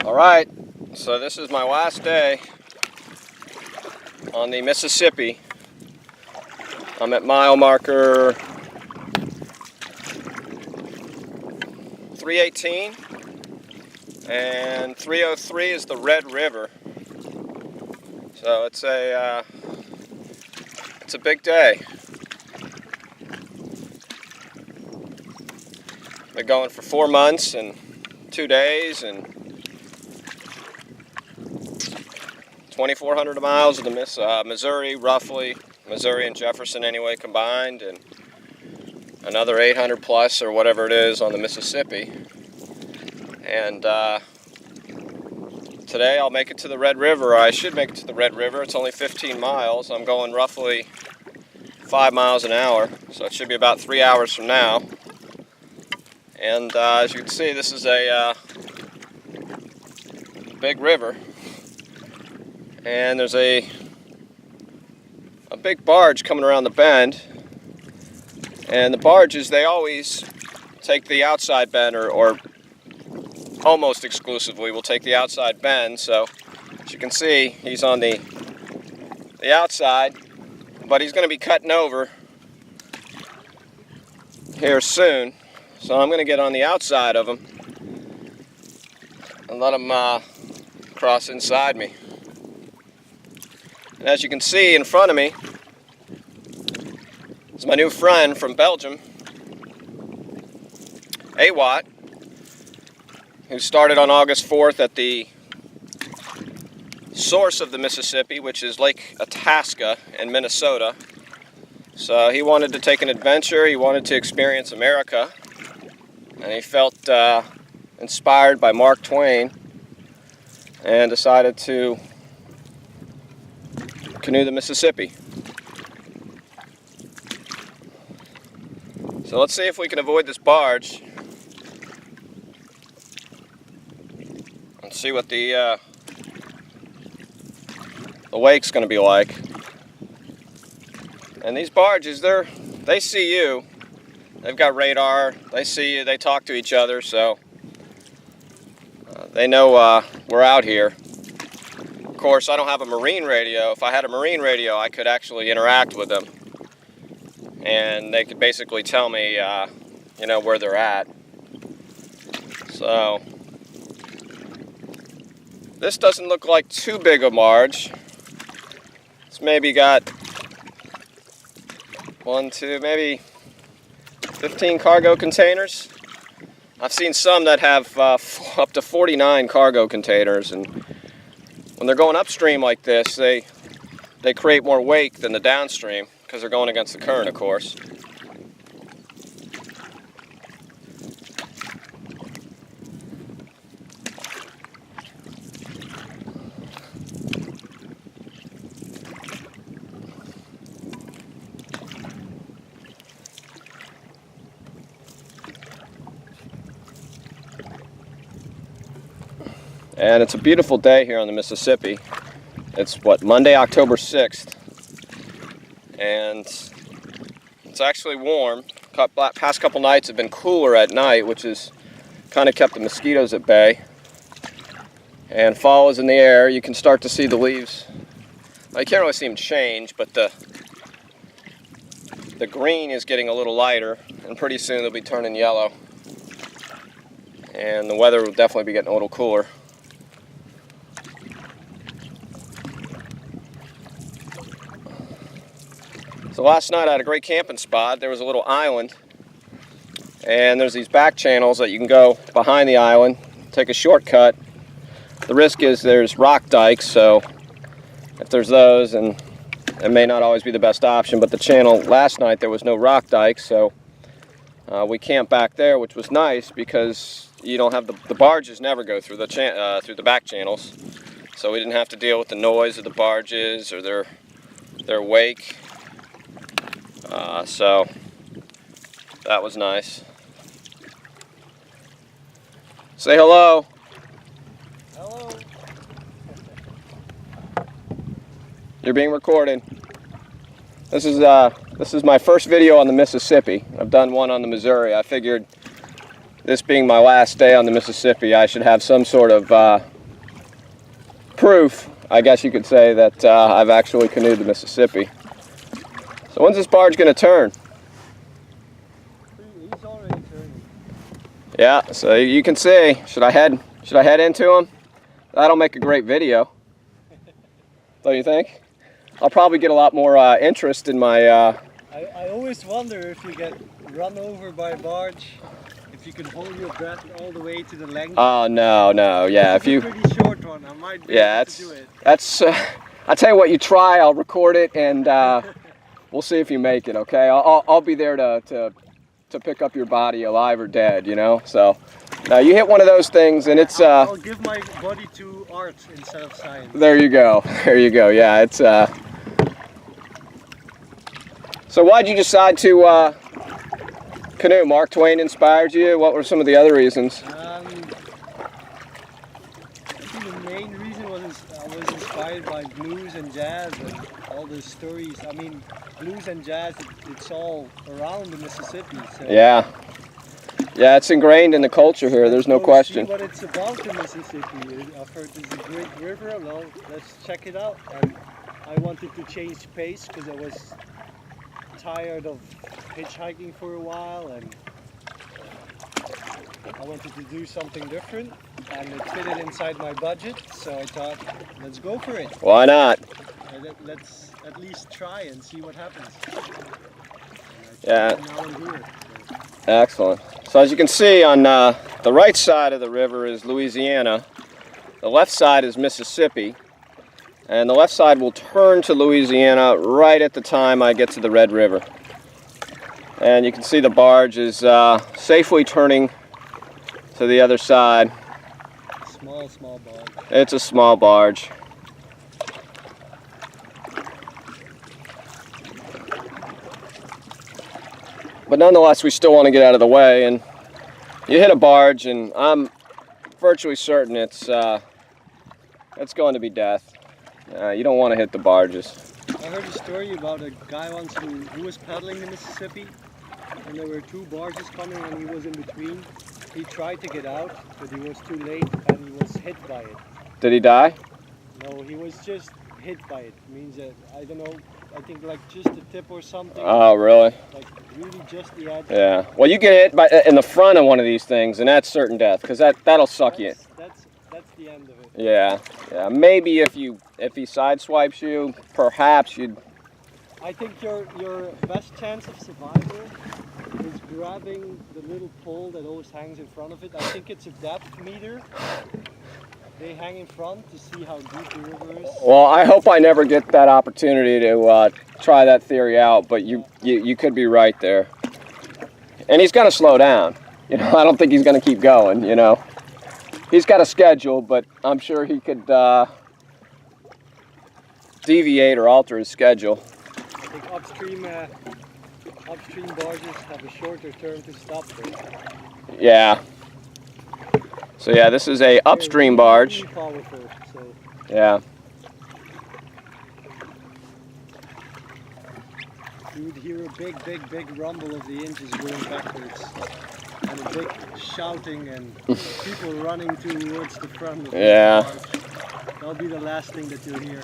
Alright, so this is my last day on the Mississippi. I'm at mile marker 318, and 303 is the Red River. So it's a big day. Been going for 4 months and 2 days and 2,400 miles of the Missouri, roughly. Missouri and Jefferson anyway combined, and another 800 plus or whatever it is on the Mississippi. And today I'll make it to the Red River. I should make it to the Red River. It's only 15 miles. I'm going roughly 5 miles an hour, so it should be about 3 hours from now. And as you can see, this is a big river. And there's a big barge coming around the bend, and the barges, they always take the outside bend, or almost exclusively will take the outside bend. So as you can see, he's on the outside, but he's going to be cutting over here soon, so I'm going to get on the outside of him and let him cross inside me. And as you can see in front of me is my new friend from Belgium, Ewaut, who started on August 4th at the source of the Mississippi, which is Lake Itasca in Minnesota. So he wanted to take an adventure, he wanted to experience America, and he felt inspired by Mark Twain and decided to canoe the Mississippi. So let's see if we can avoid this barge and see what the lake's going to be like. And these barges, they see you. They've got radar. They see you. They talk to each other, so they know we're out here. Of course, I don't have a marine radio. If I had a marine radio, I could actually interact with them, and they could basically tell me, you know, where they're at. So this doesn't look like too big a barge. It's maybe got 1, 2, maybe 15 cargo containers. I've seen some that have up to 49 cargo containers, and when they're going upstream like this, they create more wake than the downstream because they're going against the current, of course. And it's a beautiful day here on the Mississippi. It's Monday, October 6th, and it's actually warm. Past couple nights have been cooler at night, which has kind of kept the mosquitoes at bay. And fall is in the air. You can start to see the leaves. Well, you can't really see them change, but the green is getting a little lighter, and pretty soon they'll be turning yellow. And the weather will definitely be getting a little cooler. So last night I had a great camping spot. There was a little island, and there's these back channels that you can go behind the island, take a shortcut. The risk is there's rock dikes, so if there's those, and it may not always be the best option, but the channel last night there was no rock dikes, so we camped back there, which was nice because you don't have the barges never go through the back channels, so we didn't have to deal with the noise of the barges or their wake. So that was nice. Say hello. Hello. You're being recorded. This is my first video on the Mississippi. I've done one on the Missouri. I figured this being my last day on the Mississippi, I should have some sort of proof, I guess you could say, that I've actually canoed the Mississippi. So when's this barge going to turn? He's already turning. Yeah, so you can see. Should I head into him? That'll make a great video. Don't you think? I'll probably get a lot more interest in my... I always wonder if you get run over by a barge, if you can hold your breath all the way to the length. Oh, no, yeah. If you... It's a pretty short one, I might be able to do it. That's... I'll tell you what, you try, I'll record it, and we'll see if you make it, okay? I'll be there to pick up your body alive or dead, you know? So, now you hit one of those things, and it's... I'll give my body to art instead of science. There you go, yeah, it's... So why'd you decide to canoe? Mark Twain inspired you? What were some of the other reasons? I think the main reason was I was inspired by blues and jazz and all the stories. I mean, blues and jazz, it's all around the Mississippi. So Yeah, it's ingrained in the culture here, there's no question. See what it's about the Mississippi. I've heard it's a great river. Well, let's check it out. And I wanted to change pace because I was tired of hitchhiking for a while, and I wanted to do something different, and it fitted inside my budget, so I thought, let's go for it. Why not? Let's at least try and see what happens. Yeah. Now I'm here. Excellent. So as you can see, on the right side of the river is Louisiana, the left side is Mississippi, and the left side will turn to Louisiana right at the time I get to the Red River. And you can see the barge is safely turning to the other side. Small barge. It's a small barge. But nonetheless, we still want to get out of the way, and you hit a barge, and I'm virtually certain it's going to be death. You don't want to hit the barges. I heard a story about a guy once who was paddling the Mississippi, and there were two barges coming and he was in between. He tried to get out, but he was too late and he was hit by it. Did he die? No, he was just hit by it. It means that, I don't know, I think like just the tip or something. Oh, really? Like really just the edge. Yeah. Well, you get hit in the front of one of these things, and that's certain death, because that'll suck you in. That's the end of it. Yeah. Maybe if he sideswipes you, perhaps you'd... I think your best chance of survival is grabbing the little pole that always hangs in front of it. I think it's a depth meter. They hang in front to see how deep the river is. Well, I hope I never get that opportunity to try that theory out, but you could be right there. And he's going to slow down. You know, I don't think he's going to keep going, you know. He's got a schedule, but I'm sure he could deviate or alter his schedule. I think upstream barges have a shorter turn to stop there. Yeah. So yeah, this is a upstream barge. Really powerful, so. Yeah. You would hear a big rumble of the engines going backwards. And a big shouting and people running towards the front of the barge. That'll be the last thing that you'll hear.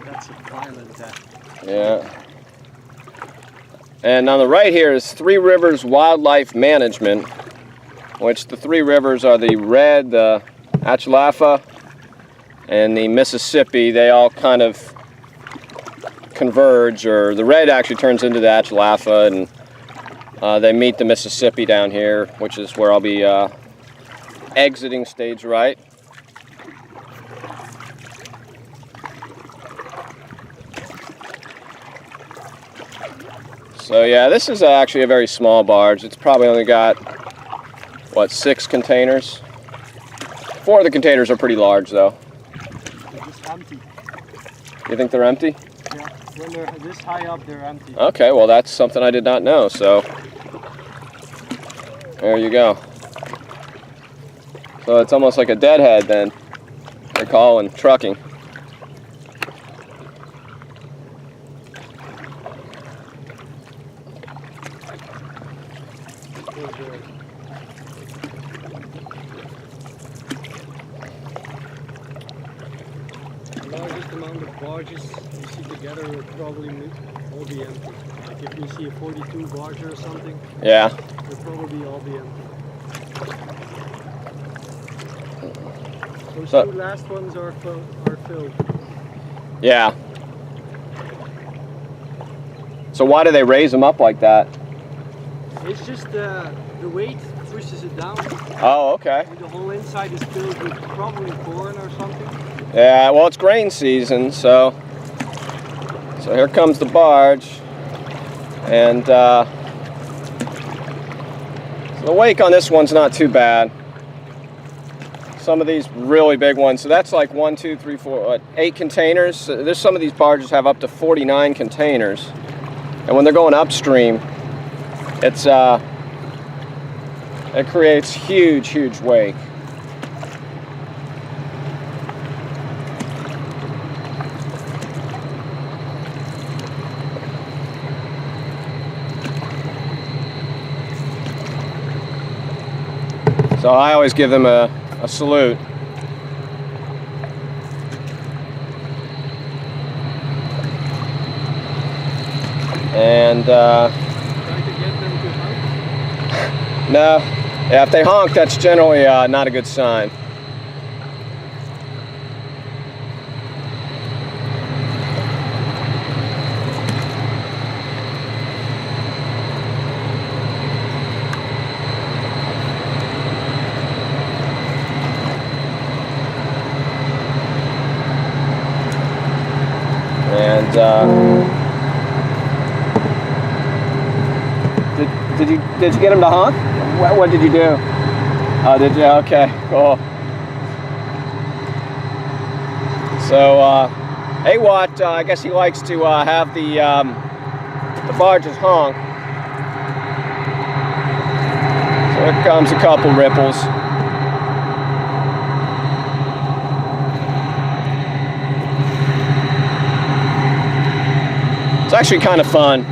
That's a violent death. Yeah. And on the right here is Three Rivers Wildlife Management, which the three rivers are the Red, the Achalafa, and the Mississippi. They all kind of converge, or the Red actually turns into the Achalafa, and they meet the Mississippi down here, which is where I'll be exiting stage right. So yeah, this is actually a very small barge. It's probably only got, what, 6 containers? 4 of the containers are pretty large though. They're just empty. You think they're empty? Yeah, when they're this high up, they're empty. Okay, well that's something I did not know, so there you go. So it's almost like a deadhead then, they call in trucking. amount of barges you see together will probably all be empty. Like if you see a 42 barger or something, Yeah. they'll probably all be empty. Those So- two last ones are filled. Yeah. So why do they raise them up like that? It's just the weight pushes it down. Oh, okay. The whole inside is filled with probably corn or something. Yeah, well, it's grain season, so here comes the barge, and so the wake on this one's not too bad. Some of these really big ones, so that's like 1, 2, 3, 4, 8 containers. There's some of these barges have up to 49 containers, and when they're going upstream, it's it creates huge wake. So I always give them a salute. And Try to get them to honk. no, yeah, if they honk, that's generally not a good sign. And did you get him to honk? What did you do? Oh, did you? Okay, cool. So Ewaut, I guess he likes to have the barges honk. So here comes a couple ripples. It's actually kind of fun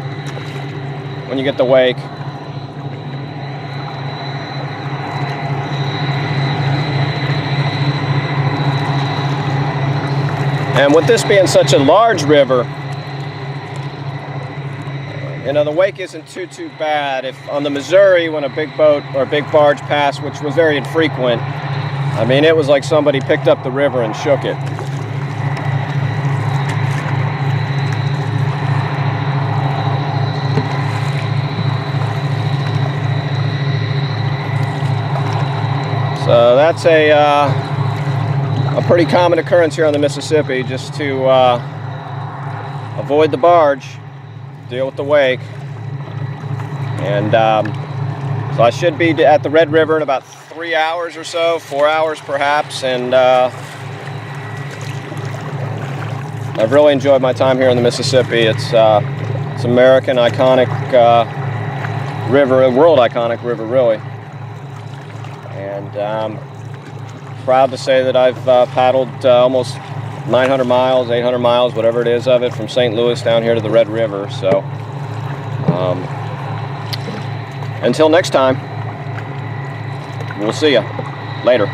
when you get the wake. And with this being such a large river, you know, the wake isn't too bad. If on the Missouri, when a big boat or a big barge passed, which was very infrequent, I mean, it was like somebody picked up the river and shook it. So that's a pretty common occurrence here on the Mississippi, just to avoid the barge, deal with the wake. And so I should be at the Red River in about 3 hours or so, 4 hours perhaps, and I've really enjoyed my time here in the Mississippi. It's American iconic river, a world iconic river really. And proud to say that I've paddled almost 900 miles, 800 miles, whatever it is of it, from St. Louis down here to the Red River. So until next time, we'll see ya later.